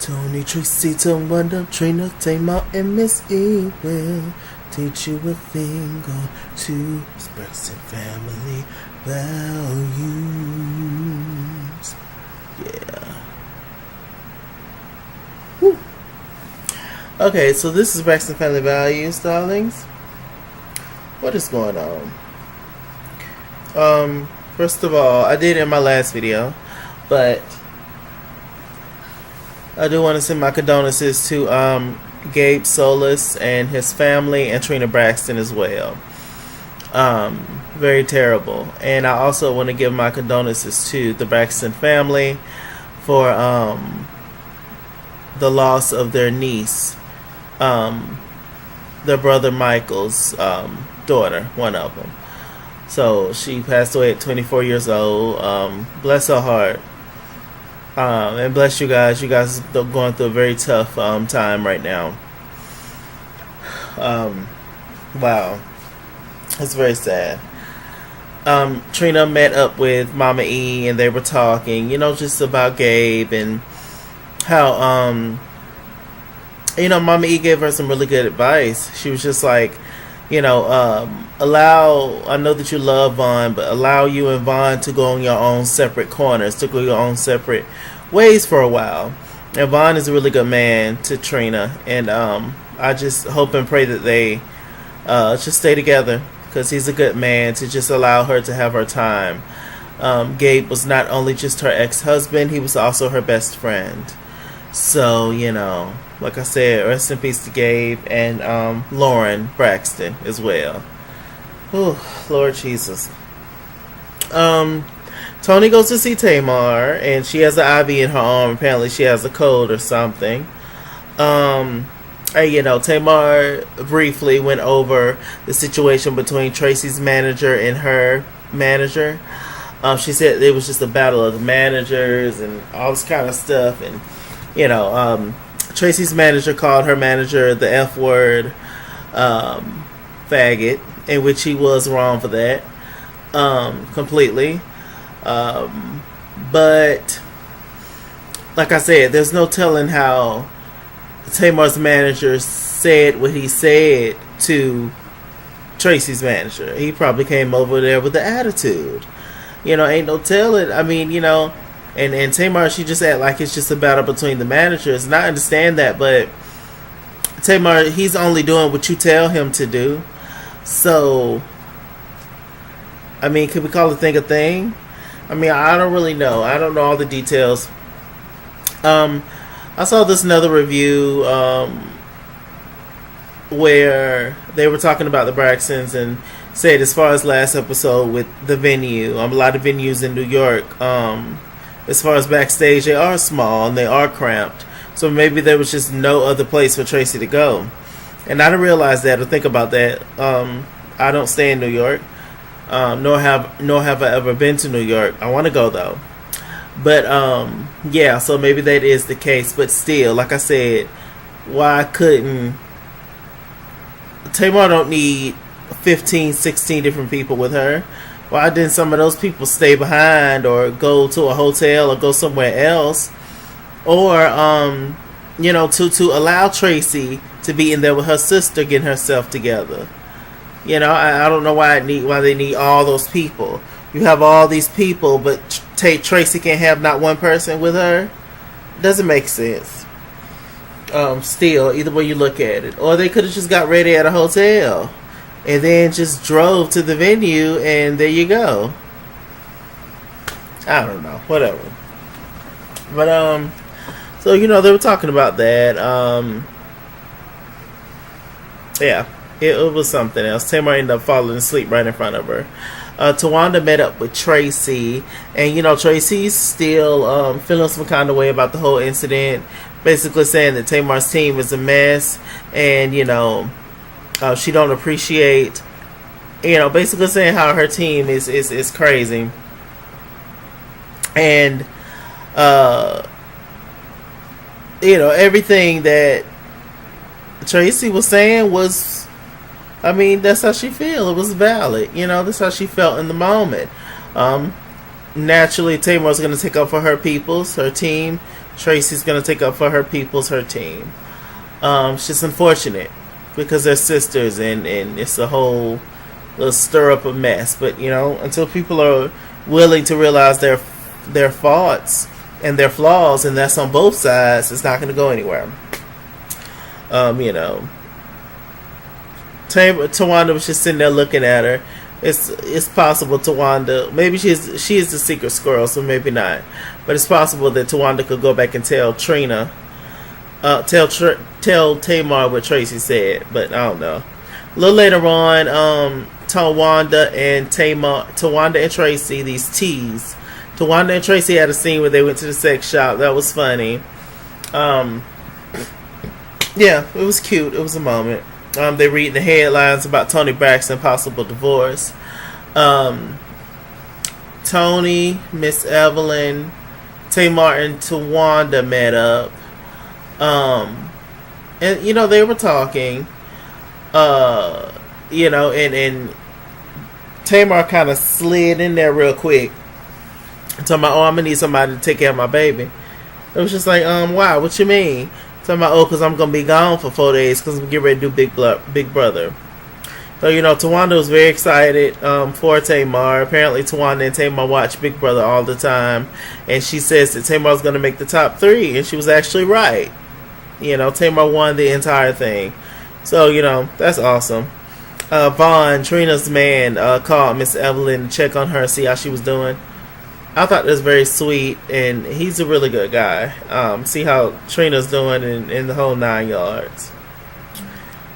Toni, Traci, Towanda, Trina, Tamar, and Miss Evelyn teach you a thing or two. Braxton family values. Yeah. Whew. Okay, so this is Braxton family values, darlings. What is going on? First of all, I did in my last video, but I do want to send my condolences to Gabe Solis and his family, and Trina Braxton as well. Very terrible. And I also want to give my condolences to the Braxton family for the loss of their niece, their brother Michael's daughter, one of them. So she passed away at 24 years old. Bless her heart. And bless you guys. You guys are going through a very tough time right now. Wow. It's very sad. Trina met up with Mama E and they were talking, just about Gabe and how, Mama E gave her some really good advice. She was just like, I know that you love Vaughn, but allow you and Vaughn to go on your own separate corners, to go your own separate ways for a while. And Vaughn is a really good man to Trina, and I just hope and pray that they just stay together, because he's a good man to just allow her to have her time. Gabe was not only just her ex-husband, he was also her best friend. So, like I said, rest in peace to Gabe and Lauren Braxton as well. Oh, Lord Jesus. Toni goes to see Tamar, and she has an IV in her arm. Apparently she has a cold or something. Tamar briefly went over the situation between Traci's manager and her manager. She said it was just a battle of the managers and all this kind of stuff. And, Traci's manager called her manager the F word, faggot, in which he was wrong for that, completely. But, like I said, there's no telling how Tamar's manager said what he said to Traci's manager. He probably came over there with the attitude. Ain't no telling. I mean, and Tamar, she just act like it's just a battle between the managers. And I understand that, but Tamar, he's only doing what you tell him to do. So, I mean, could we call a thing a thing? I mean, I don't really know. I don't know all the details. I saw this another review where they were talking about the Braxtons and said, as far as last episode with the venue, a lot of venues in New York, as far as backstage, they are small and they are cramped. So maybe there was just no other place for Traci to go. And I didn't realize that or think about that. I don't stay in New York, nor have I ever been to New York. I want to go though. But yeah, so maybe that is the case. But still, like I said, why couldn't Tamar don't need 15, 16 different people with her? Why didn't some of those people stay behind or go to a hotel or go somewhere else? Or, to allow Traci to be in there with her sister getting herself together. I don't know why they need all those people. You have all these people, but Traci can't have not one person with her? Doesn't make sense. Still, either way you look at it. Or they could have just got ready at a hotel and then just drove to the venue, and there you go. I don't know. Whatever. But, so, they were talking about that. Yeah, it was something else. Tamar ended up falling asleep right in front of her. Towanda met up with Traci, and, Traci's still feeling some kind of way about the whole incident. Basically saying that Tamar's team is a mess, and, she don't appreciate, basically saying how her team is crazy. And, everything that Traci was saying was, I mean, that's how she feel. It was valid. That's how she felt in the moment. Naturally, Tamar's going to take up for her peoples, her team, Traci's gonna take up for her people's her team. It's just unfortunate because they're sisters, and it's a whole little stir up a mess. But until people are willing to realize their faults and their flaws, and that's on both sides, it's not going to go anywhere. Towanda was just sitting there looking at her. It's possible Towanda, maybe she is the secret squirrel, so maybe not. But it's possible that Towanda could go back and tell Trina, tell Tamar what Traci said, but I don't know. A little later on, Towanda and Traci, these teas. Towanda and Traci had a scene where they went to the sex shop. That was funny. Yeah, it was cute. It was a moment. They read the headlines about Toni Braxton possible divorce. Toni, Miss Evelyn, Tamar, and Towanda met up. And they were talking. And Tamar kind of slid in there real quick. Talking about, I'm gonna need somebody to take care of my baby. It was just like, why? What you mean? Talking about, because I'm gonna be gone for 4 days because I'm getting ready to do Big Brother. So Towanda was very excited for Tamar. Apparently, Towanda and Tamar watch Big Brother all the time, and she says that Tamar was gonna make the top 3, and she was actually right. Tamar won the entire thing. So, that's awesome. Vaughn, Trina's man, called Miss Evelyn to check on her, see how she was doing. I thought that was very sweet, and he's a really good guy. See how Trina's doing in the whole 9 yards.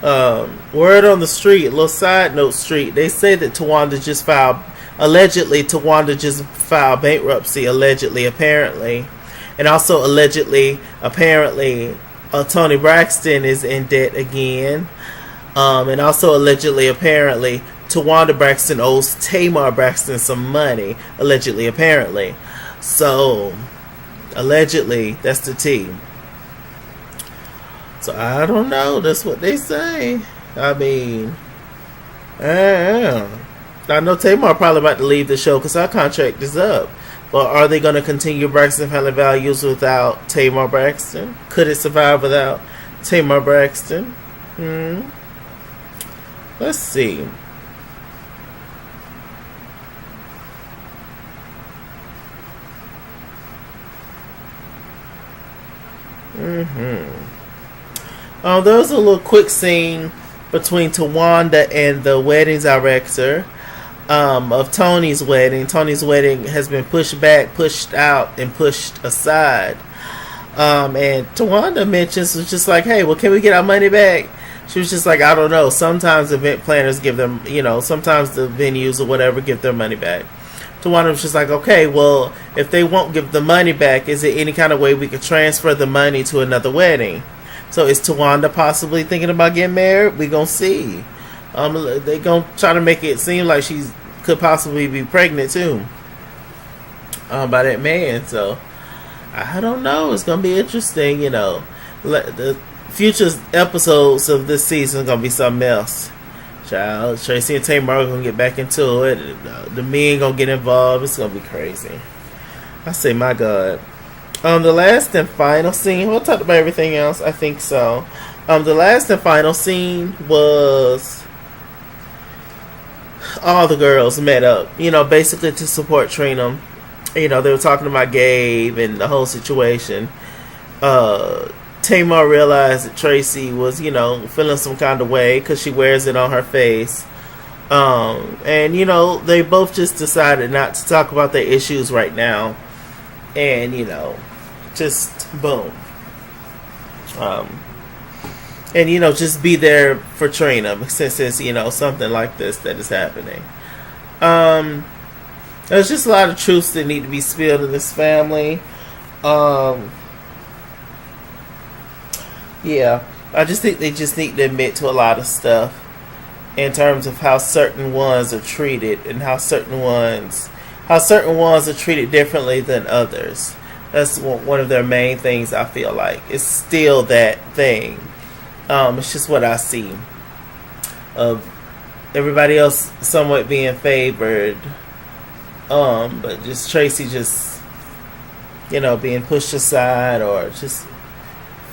Word on the street, a little side note street, they say that Towanda just filed bankruptcy, allegedly, apparently. And also allegedly, apparently, Toni Braxton is in debt again. And also allegedly, apparently, Towanda Braxton owes Tamar Braxton some money. Allegedly, apparently. So, allegedly, that's the tea. So, I don't know. That's what they say. I mean, I know Tamar probably about to leave the show because her contract is up. But are they going to continue Braxton Family Values without Tamar Braxton? Could it survive without Tamar Braxton? Let's see. There was a little quick scene between Towanda and the wedding director of Toni's wedding. Toni's wedding has been pushed back, pushed out, and pushed aside. And Towanda mentions, was just like, hey, well, can we get our money back? She was just like, I don't know. Sometimes event planners give them, sometimes the venues or whatever give their money back. Towanda was just like, okay, well, if they won't give the money back, is there any kind of way we could transfer the money to another wedding? So is Towanda possibly thinking about getting married? We gonna see. They gonna try to make it seem like she could possibly be pregnant too by that man. So I don't know. It's gonna be interesting. The future episodes of this season are gonna be something else. Child, Traci and Tamar are gonna get back into it. The men gonna get involved. It's gonna be crazy. I say, my God. The last and final scene. We'll talk about everything else. I think so. The last and final scene was all the girls met up. Basically to support Trina. They were talking about Gabe and the whole situation. Tamar realized that Traci was, feeling some kind of way because she wears it on her face. And, they both just decided not to talk about their issues right now. And, just boom. And, just be there for Trina since it's, something like this that is happening. There's just a lot of truths that need to be spilled in this family. Yeah, I just think they just need to admit to a lot of stuff in terms of how certain ones are treated and how certain ones are treated differently than others. That's one of their main things. I feel like it's still that thing. It's just what I see of everybody else somewhat being favored, but just Traci just being pushed aside or just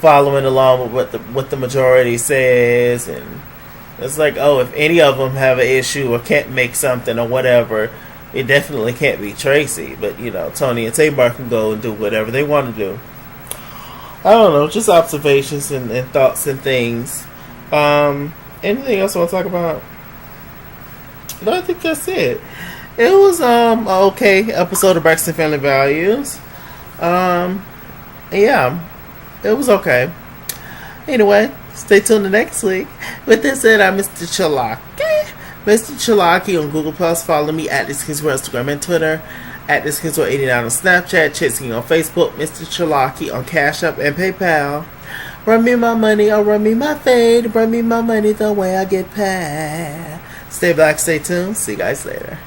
following along with what the majority says. And it's like, oh, if any of them have an issue or can't make something or whatever, it definitely can't be Traci. But Toni and Tamar can go and do whatever they want to do. I don't know, just observations and thoughts and things. Anything else I want to talk about? No, I think that's it. It was an okay episode of Braxton Family Values. Yeah, it was okay. Anyway, stay tuned to next week. With this said, I'm Mr. Chalaki. Mr. Chalaki on Google Plus. Follow me at This Kids World Instagram and Twitter. At This Kids World 89 on Snapchat. Chasing on Facebook. Mr. Chalaki on Cash App and PayPal. Run me my money or run me my fade. Run me my money the way I get paid. Stay black, stay tuned. See you guys later.